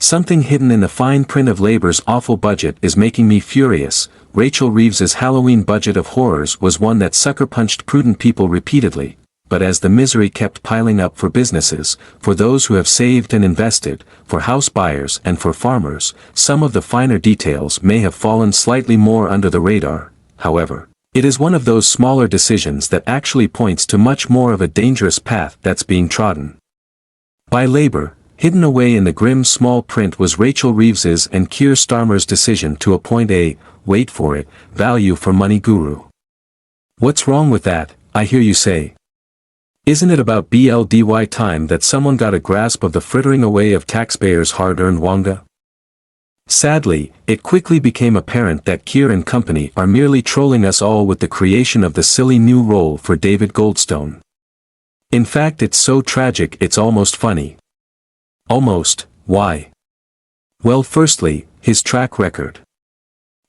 Something hidden in the fine print of Labor's awful budget is making me furious. Rachel Reeves's Halloween budget of horrors was one that sucker-punched prudent people repeatedly, but as the misery kept piling up for businesses, for those who have saved and invested, for house buyers and for farmers, some of the finer details may have fallen slightly more under the radar. However, it is one of those smaller decisions that actually points to much more of a dangerous path that's being trodden by Labor. Hidden away in the grim small print was Rachel Reeves's and Keir Starmer's decision to appoint a, wait for it, value for money guru. What's wrong with that, I hear you say? Isn't it about BLDY time that someone got a grasp of the frittering away of taxpayers' hard-earned wonga? Sadly, it quickly became apparent that Keir and company are merely trolling us all with the creation of the silly new role for David Goldstone. In fact, it's so tragic it's almost funny. Almost. Why? Well, firstly, his track record.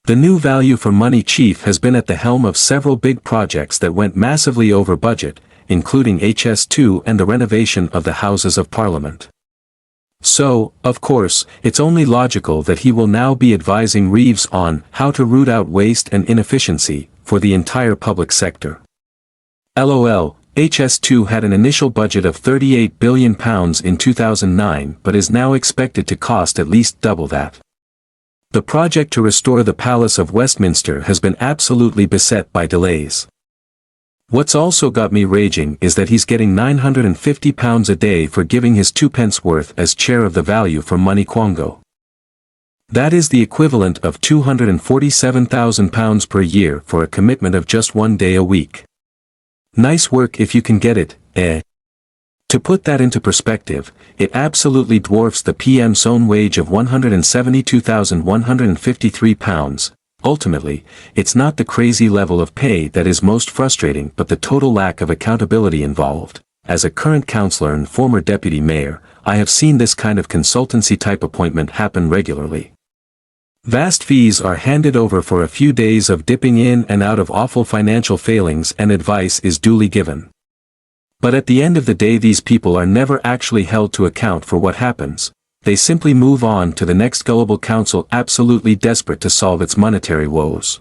The new value for money chief has been at the helm of several big projects that went massively over budget, including HS2 and the renovation of the Houses of Parliament. So, of course, it's only logical that he will now be advising Reeves on how to root out waste and inefficiency for the entire public sector. LOL. HS2 had an initial budget of £38 billion in 2009 but is now expected to cost at least double that. The project to restore the Palace of Westminster has been absolutely beset by delays. What's also got me raging is that he's getting £950 a day for giving his 2 pence worth as chair of the Value for Money Quango. That is the equivalent of £247,000 per year for a commitment of just 1 day a week. Nice work if you can get it, eh? To put that into perspective, it absolutely dwarfs the PM's own wage of £172,153. Ultimately, it's not the crazy level of pay that is most frustrating but the total lack of accountability involved. As a current councillor and former deputy mayor, I have seen this kind of consultancy-type appointment happen regularly. Vast fees are handed over for a few days of dipping in and out of awful financial failings and advice is duly given. But at the end of the day these people are never actually held to account for what happens. They simply move on to the next gullible council absolutely desperate to solve its monetary woes.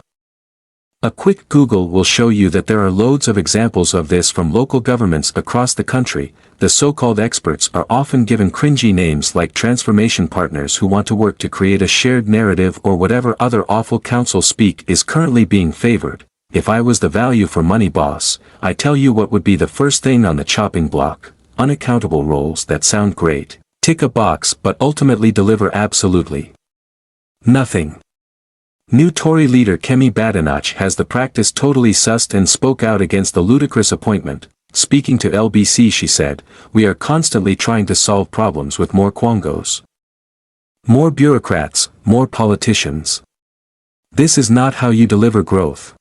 A quick Google will show you that there are loads of examples of this from local governments across the country. The so-called experts are often given cringy names like transformation partners who want to work to create a shared narrative or whatever other awful council speak is currently being favored. If I was the value for money boss, I tell you what would be the first thing on the chopping block: unaccountable roles that sound great, tick a box but ultimately deliver absolutely nothing. New Tory leader Kemi Badenoch has the practice totally sussed and spoke out against the ludicrous appointment. Speaking to LBC she said, "We are constantly trying to solve problems with more quangos. More bureaucrats, more politicians. This is not how you deliver growth.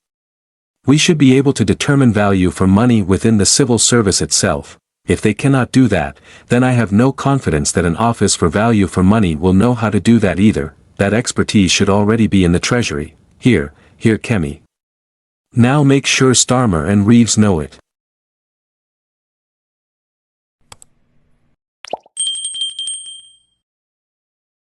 We should be able to determine value for money within the civil service itself. If they cannot do that, then I have no confidence that an office for value for money will know how to do that either. That expertise should already be in the Treasury. Here, Kemi. Now make sure Starmer and Reeves know it."